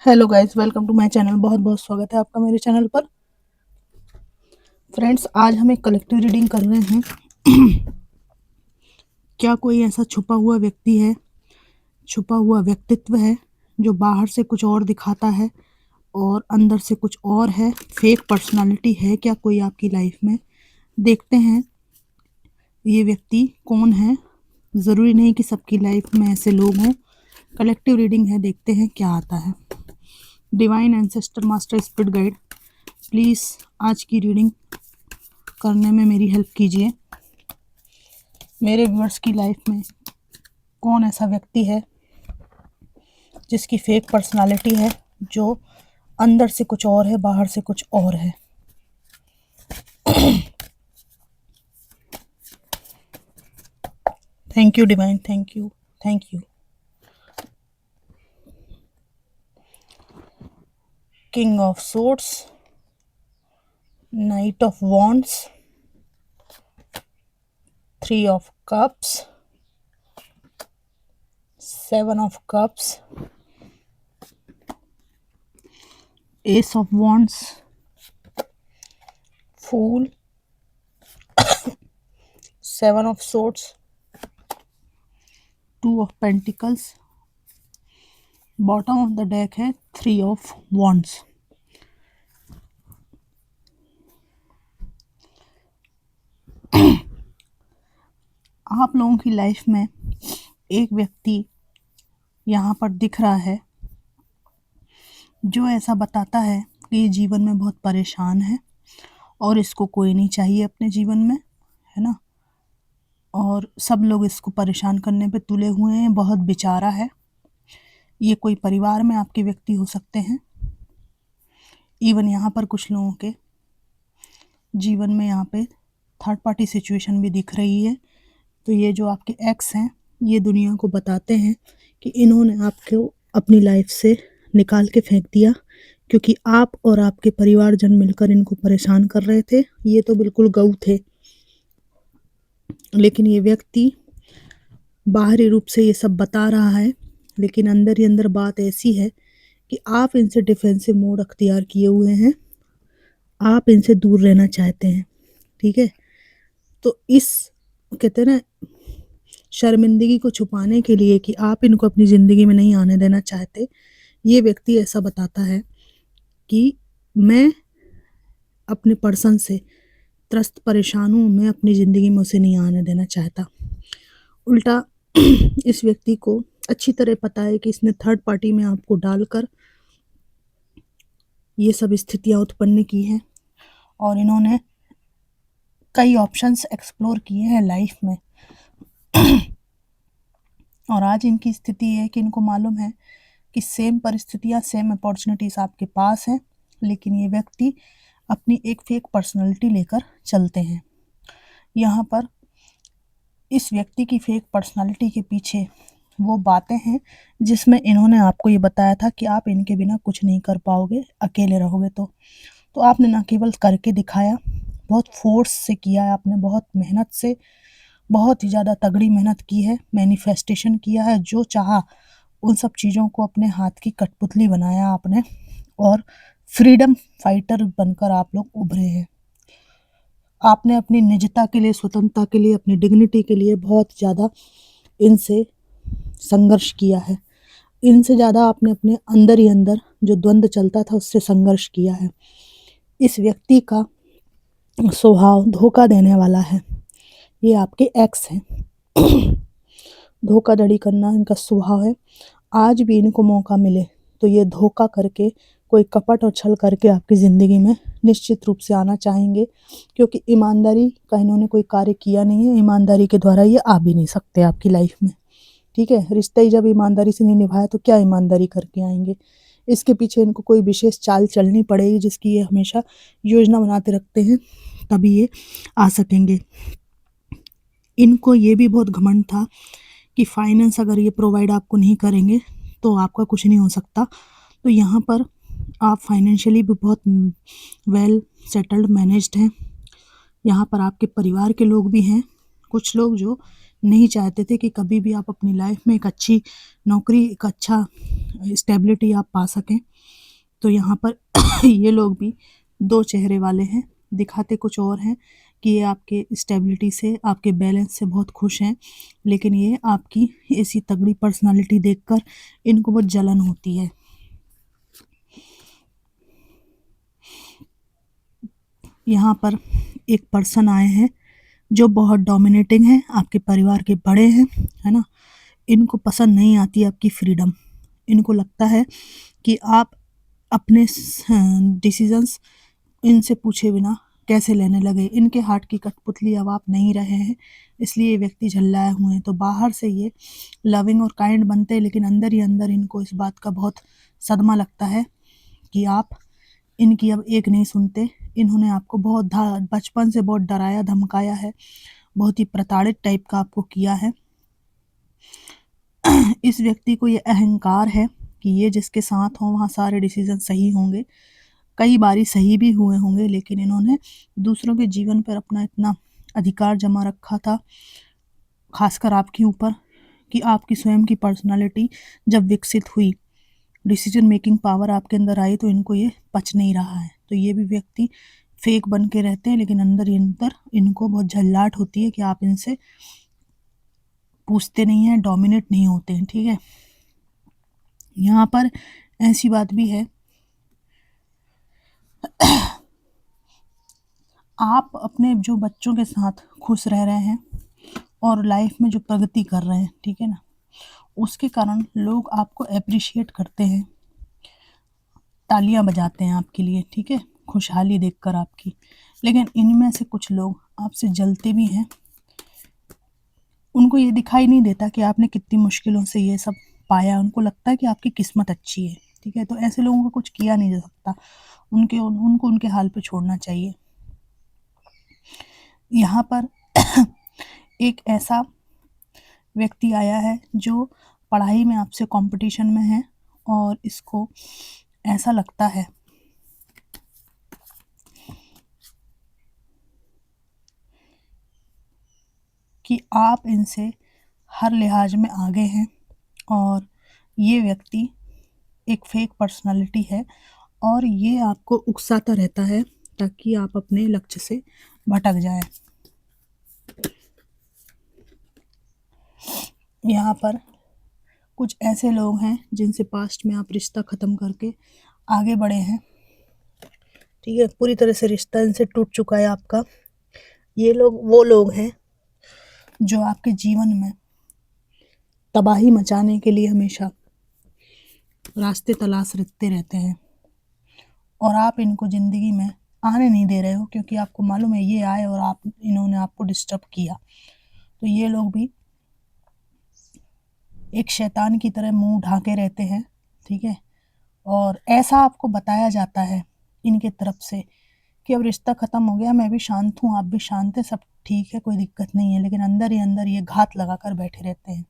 Hello guys, welcome to my channel. बहुत बहुत स्वागत है आपका मेरे चैनल पर। फ्रेंड्स, आज हम एक कलेक्टिव रीडिंग कर रहे हैं। क्या कोई ऐसा छुपा हुआ व्यक्ति है, छुपा हुआ व्यक्तित्व है जो बाहर से कुछ और दिखाता है और अंदर से कुछ और है? फेक पर्सनालिटी है क्या कोई आपकी लाइफ में? देखते हैं ये व्यक्ति कौन है। ज़रूरी नहीं कि सबकी लाइफ में ऐसे लोग हों। कलेक्टिव रीडिंग है, देखते हैं क्या आता है। Divine ancestor master spirit guide, please आज की रीडिंग करने में मेरी हेल्प कीजिए। मेरे व्यूअर्स की लाइफ में कौन ऐसा व्यक्ति है जिसकी फेक पर्सनालिटी है, जो अंदर से कुछ और है, बाहर से कुछ और है। Thank you divine, thank you, thank you. King of swords, knight of wands, 3 of cups, 7 of cups, ace of wands, fool, 7 of swords, 2 of pentacles. Bottom of the deck है 3 ऑफ वॉन्ड्स। आप लोगों की life में एक व्यक्ति यहाँ पर दिख रहा है जो ऐसा बताता है कि ये जीवन में बहुत परेशान है और इसको कोई नहीं चाहिए अपने जीवन में, है ना। और सब लोग इसको परेशान करने पे तुले हुए हैं, बहुत बेचारा है। ये कोई परिवार में आपके व्यक्ति हो सकते हैं। इवन यहाँ पर कुछ लोगों के जीवन में यहाँ पे थर्ड पार्टी सिचुएशन भी दिख रही है। तो ये जो आपके एक्स हैं, ये दुनिया को बताते हैं कि इन्होंने आपको अपनी लाइफ से निकाल के फेंक दिया क्योंकि आप और आपके परिवारजन मिलकर इनको परेशान कर रहे थे। ये तो बिल्कुल गऊ थे, लेकिन ये व्यक्ति बाहरी रूप से ये सब बता रहा है, लेकिन अंदर ही अंदर बात ऐसी है कि आप इनसे डिफेंसिव मोड अख्तियार किए हुए हैं, आप इनसे दूर रहना चाहते हैं, ठीक है। तो इस कहते हैं ना, शर्मिंदगी को छुपाने के लिए कि आप इनको अपनी ज़िंदगी में नहीं आने देना चाहते, ये व्यक्ति ऐसा बताता है कि मैं अपने पर्सन से त्रस्त परेशान हूँ, मैं अपनी ज़िंदगी में उसे नहीं आने देना चाहता। उल्टा इस व्यक्ति को अच्छी तरह पता है कि इसने थर्ड पार्टी में आपको डालकर ये सब स्थितियाँ उत्पन्न की हैं और इन्होंने कई ऑप्शंस एक्सप्लोर किए हैं लाइफ में। और आज इनकी स्थिति है कि इनको मालूम है कि सेम परिस्थितियाँ, सेम अपॉर्चुनिटीज़ आपके पास हैं, लेकिन ये व्यक्ति अपनी एक फेक पर्सनालिटी लेकर चलते हैं। यहाँ पर इस व्यक्ति की फेक पर्सनालिटी के पीछे वो बातें हैं जिसमें इन्होंने आपको ये बताया था कि आप इनके बिना कुछ नहीं कर पाओगे, अकेले रहोगे। तो आपने ना केवल करके दिखाया, बहुत फोर्स से किया है आपने, बहुत मेहनत से, बहुत ही ज़्यादा तगड़ी मेहनत की है, मैनिफेस्टेशन किया है, जो चाहा उन सब चीज़ों को अपने हाथ की कठपुतली बनाया आपने और फ्रीडम फाइटर बनकर आप लोग उभरे हैं। आपने अपनी निजता के लिए, स्वतंत्रता के लिए, अपनी डिग्निटी के लिए बहुत ज़्यादा इनसे संघर्ष किया है। इनसे ज़्यादा आपने अपने अंदर ही अंदर जो द्वंद्व चलता था उससे संघर्ष किया है। इस व्यक्ति का स्वभाव धोखा देने वाला है। ये आपके एक्स हैं। धोखाधड़ी करना इनका स्वभाव है। आज भी इनको मौका मिले तो ये धोखा करके, कोई कपट और छल करके आपकी ज़िंदगी में निश्चित रूप से आना चाहेंगे, क्योंकि ईमानदारी का इन्होंने कोई कार्य किया नहीं है। ईमानदारी के द्वारा ये आ भी नहीं सकते आपकी लाइफ में, ठीक है। रिश्ता ही जब ईमानदारी से नहीं निभाया तो क्या ईमानदारी करके आएंगे। इसके पीछे इनको कोई विशेष चाल चलनी पड़ेगी जिसकी ये हमेशा योजना बनाते रखते हैं, तभी ये आ सकेंगे। इनको ये भी बहुत घमंड था कि फाइनेंस अगर ये प्रोवाइड आपको नहीं करेंगे तो आपका कुछ नहीं हो सकता। तो यहाँ पर आप फाइनेंशियली भी बहुत वेल सेटल्ड, मैनेज्ड हैं। यहाँ पर आपके परिवार के लोग भी हैं, कुछ लोग जो नहीं चाहते थे कि कभी भी आप अपनी लाइफ में एक अच्छी नौकरी, एक अच्छा स्टेबिलिटी आप पा सकें। तो यहाँ पर ये लोग भी दो चेहरे वाले हैं, दिखाते कुछ और हैं कि ये आपके स्टेबिलिटी से, आपके बैलेंस से बहुत खुश हैं, लेकिन ये आपकी ऐसी तगड़ी पर्सनालिटी देखकर इनको बहुत जलन होती है। यहाँ पर एक पर्सन आए हैं जो बहुत डोमिनेटिंग है, आपके परिवार के बड़े हैं, है ना? इनको पसंद नहीं आती आपकी फ्रीडम। इनको लगता है कि आप अपने डिसीजंस इनसे पूछे बिना कैसे लेने लगे। इनके हार्ट की कठपुतली अब आप नहीं रहे हैं, इसलिए ये व्यक्ति झल्लाए हुए हैं। तो बाहर से ये लविंग और काइंड बनते हैं, लेकिन अंदर ही अंदर इनको इस बात का बहुत सदमा लगता है कि आप इनकी अब एक नहीं सुनते। इन्होंने आपको बहुत बचपन से बहुत डराया धमकाया है, बहुत ही प्रताड़ित टाइप का आपको किया है। इस व्यक्ति को ये अहंकार है कि ये जिसके साथ हो वहाँ सारे डिसीजन सही होंगे। कई बारी सही भी हुए होंगे, लेकिन इन्होंने दूसरों के जीवन पर अपना इतना अधिकार जमा रखा था, खासकर आपके ऊपर, कि आपकी स्वयं की पर्सनालिटी जब विकसित हुई, डिसीजन मेकिंग पावर आपके अंदर आई, तो इनको ये पच नहीं रहा है। तो ये भी व्यक्ति फेक बन के रहते हैं, लेकिन अंदर इनको बहुत झल्लाहट होती है कि आप इनसे पूछते नहीं हैं, डोमिनेट नहीं होते हैं, ठीक है। यहाँ पर ऐसी बात भी है, आप अपने जो बच्चों के साथ खुश रह रहे हैं और लाइफ में जो प्रगति कर रहे हैं, ठीक है ना, उसके कारण लोग आपको अप्रिशिएट करते हैं, तालियां बजाते हैं आपके लिए, ठीक है, खुशहाली देखकर आपकी। लेकिन इनमें से कुछ लोग आपसे जलते भी हैं। उनको ये दिखाई नहीं देता कि आपने कितनी मुश्किलों से ये सब पाया। उनको लगता है कि आपकी किस्मत अच्छी है, ठीक है। तो ऐसे लोगों को कुछ किया नहीं जा सकता, उनको उनके हाल पे छोड़ना चाहिए। यहाँ पर एक ऐसा व्यक्ति आया है जो पढ़ाई में आपसे कंपटीशन में है, और इसको ऐसा लगता है कि आप इनसे हर लिहाज में आगे हैं, और ये व्यक्ति एक फेक पर्सनालिटी है, और ये आपको उकसाता रहता है ताकि आप अपने लक्ष्य से भटक जाएं। यहाँ पर कुछ ऐसे लोग हैं जिनसे पास्ट में आप रिश्ता ख़त्म करके आगे बढ़े हैं, ठीक है, पूरी तरह से रिश्ता इनसे टूट चुका है आपका। ये लोग वो लोग हैं जो आपके जीवन में तबाही मचाने के लिए हमेशा रास्ते तलाशते रहते हैं, और आप इनको ज़िंदगी में आने नहीं दे रहे हो, क्योंकि आपको मालूम है ये आए और इन्होंने आपको डिस्टर्ब किया। तो ये लोग भी एक शैतान की तरह मुंह ढाके रहते हैं, ठीक है। और ऐसा आपको बताया जाता है इनके तरफ से कि अब रिश्ता ख़त्म हो गया, मैं भी शांत हूँ, आप भी शांत है, सब ठीक है, कोई दिक्कत नहीं है, लेकिन अंदर ही अंदर ये घात लगा कर बैठे रहते हैं।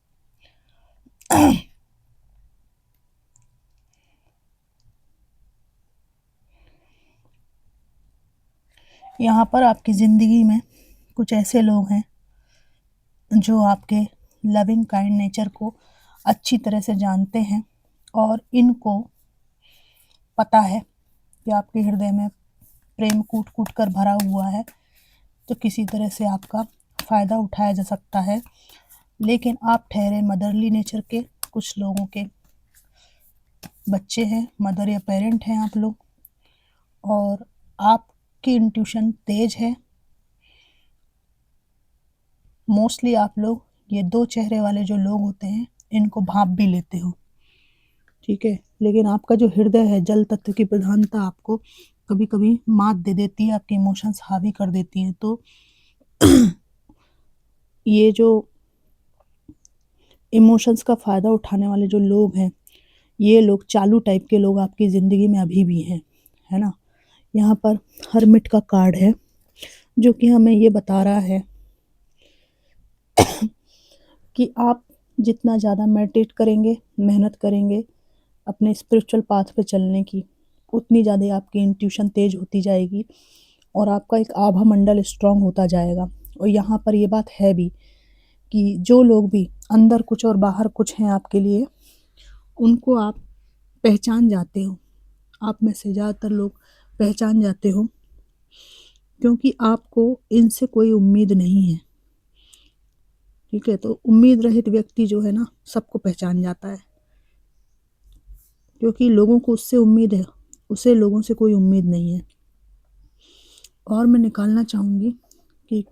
यहाँ पर आपकी ज़िंदगी में कुछ ऐसे लोग हैं जो आपके लविंग काइंड नेचर को अच्छी तरह से जानते हैं, और इनको पता है कि आपके हृदय में प्रेम कूट कूट कर भरा हुआ है, तो किसी तरह से आपका फ़ायदा उठाया जा सकता है। लेकिन आप ठहरे मदरली नेचर के, कुछ लोगों के बच्चे हैं, मदर या पेरेंट हैं आप लोग, और आपकी इंट्यूशन तेज है। मोस्टली आप लोग ये दो चेहरे वाले जो लोग होते हैं इनको भांप भी लेते हो, ठीक है, लेकिन आपका जो हृदय है, जल तत्व की प्रधानता आपको कभी कभी मात दे देती है, आपके इमोशंस हावी कर देती हैं। तो ये जो इमोशंस का फ़ायदा उठाने वाले जो लोग हैं, ये लोग चालू टाइप के लोग आपकी ज़िंदगी में अभी भी हैं, है ना। यहाँ पर हर्मिट का कार्ड है जो कि हमें ये बता रहा है कि आप जितना ज़्यादा मेडिटेट करेंगे, मेहनत करेंगे अपने स्पिरिचुअल पाथ पे चलने की, उतनी ज़्यादा आपकी इंट्यूशन तेज होती जाएगी, और आपका एक आभा मंडल स्ट्रांग होता जाएगा। और यहाँ पर ये बात है भी कि जो लोग भी अंदर कुछ और बाहर कुछ हैं आपके लिए, उनको आप पहचान जाते हो। आप में से ज़्यादातर लोग पहचान जाते हो, क्योंकि आपको इनसे कोई उम्मीद नहीं है। ठीक है, तो उम्मीद रहित व्यक्ति जो है ना, सबको पहचान जाता है, क्योंकि लोगों को उससे उम्मीद है, उसे लोगों से कोई उम्मीद नहीं है। और मैं निकालना चाहूँगी कि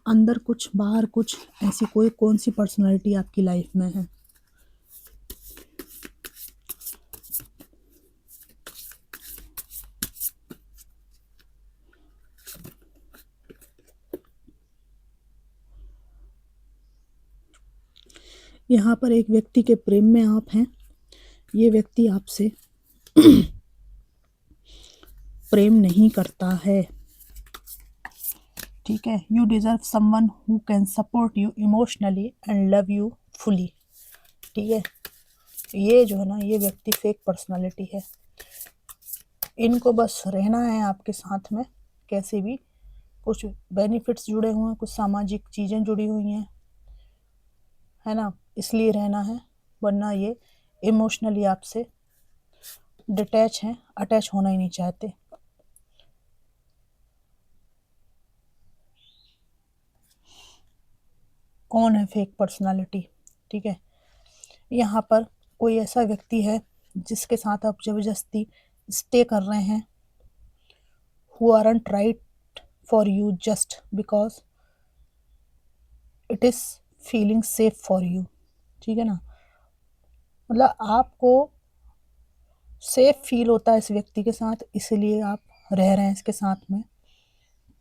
अंदर कुछ बाहर कुछ, ऐसी कोई कौन सी पर्सनालिटी आपकी लाइफ में है। यहाँ पर एक व्यक्ति के प्रेम में आप हैं। ये व्यक्ति आपसे प्रेम नहीं करता है। ठीक है, you deserve someone who can support you emotionally and love you fully. ठीक है, ये जो है ना, ये व्यक्ति फेक पर्सनालिटी है। इनको बस रहना है आपके साथ में, कैसे भी कुछ बेनिफिट्स जुड़े हुए हैं, कुछ सामाजिक चीज़ें जुड़ी हुई हैं, है ना, इसलिए रहना है, वरना ये इमोशनली आपसे डिटैच हैं, अटैच होना ही नहीं चाहते। कौन है फेक पर्सनालिटी? ठीक है, यहाँ पर कोई ऐसा व्यक्ति है जिसके साथ आप ज़बरदस्ती स्टे कर रहे हैं, who aren't right for you just because it is feeling safe for you। ठीक है ना, मतलब आपको सेफ फील होता है इस व्यक्ति के साथ, इसलिए आप रह रहे हैं इसके साथ में,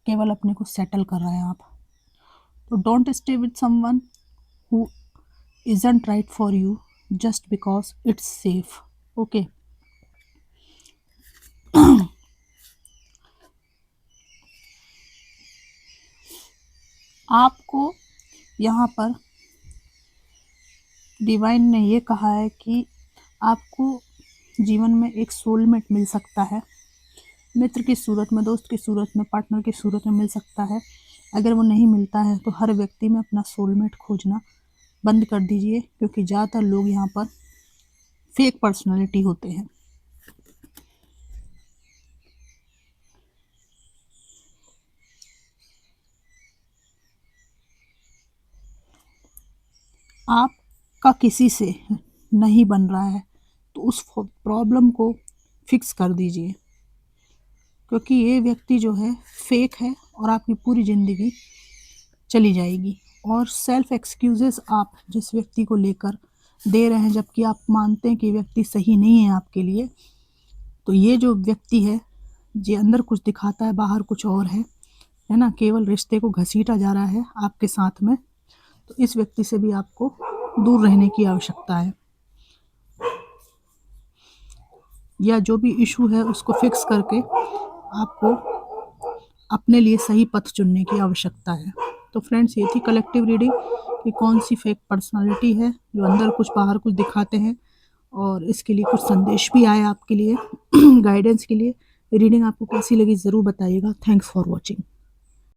केवल अपने को सेटल कर रहे हैं आप। तो don't stay with someone who isn't right for you just because it's safe। Okay, आपको यहाँ पर डिवाइन ने ये कहा है कि आपको जीवन में एक सोलमेट मिल सकता है, मित्र की सूरत में, दोस्त की सूरत में, पार्टनर की सूरत में मिल सकता है। अगर वो नहीं मिलता है तो हर व्यक्ति में अपना सोलमेट खोजना बंद कर दीजिए, क्योंकि ज़्यादातर लोग यहाँ पर फेक पर्सनालिटी होते हैं। आपका किसी से नहीं बन रहा है तो उस प्रॉब्लम को फिक्स कर दीजिए, क्योंकि ये व्यक्ति जो है फेक है और आपकी पूरी ज़िंदगी चली जाएगी। और सेल्फ एक्सक्यूजेस आप जिस व्यक्ति को लेकर दे रहे हैं, जबकि आप मानते हैं कि व्यक्ति सही नहीं है आपके लिए, तो ये जो व्यक्ति है, ये अंदर कुछ दिखाता है, बाहर कुछ और है ना, केवल रिश्ते को घसीटा जा रहा है आपके साथ में। तो इस व्यक्ति से भी आपको दूर रहने की आवश्यकता है, या जो भी इशू है उसको फिक्स करके आपको अपने लिए सही पथ चुनने की आवश्यकता है। तो फ्रेंड्स, ये थी कलेक्टिव रीडिंग कि कौन सी फेक पर्सनालिटी है जो अंदर कुछ बाहर कुछ दिखाते हैं, और इसके लिए कुछ संदेश भी आए आपके लिए गाइडेंस के लिए। रीडिंग आपको कैसी लगी ज़रूर बताइएगा। Thanks for watching.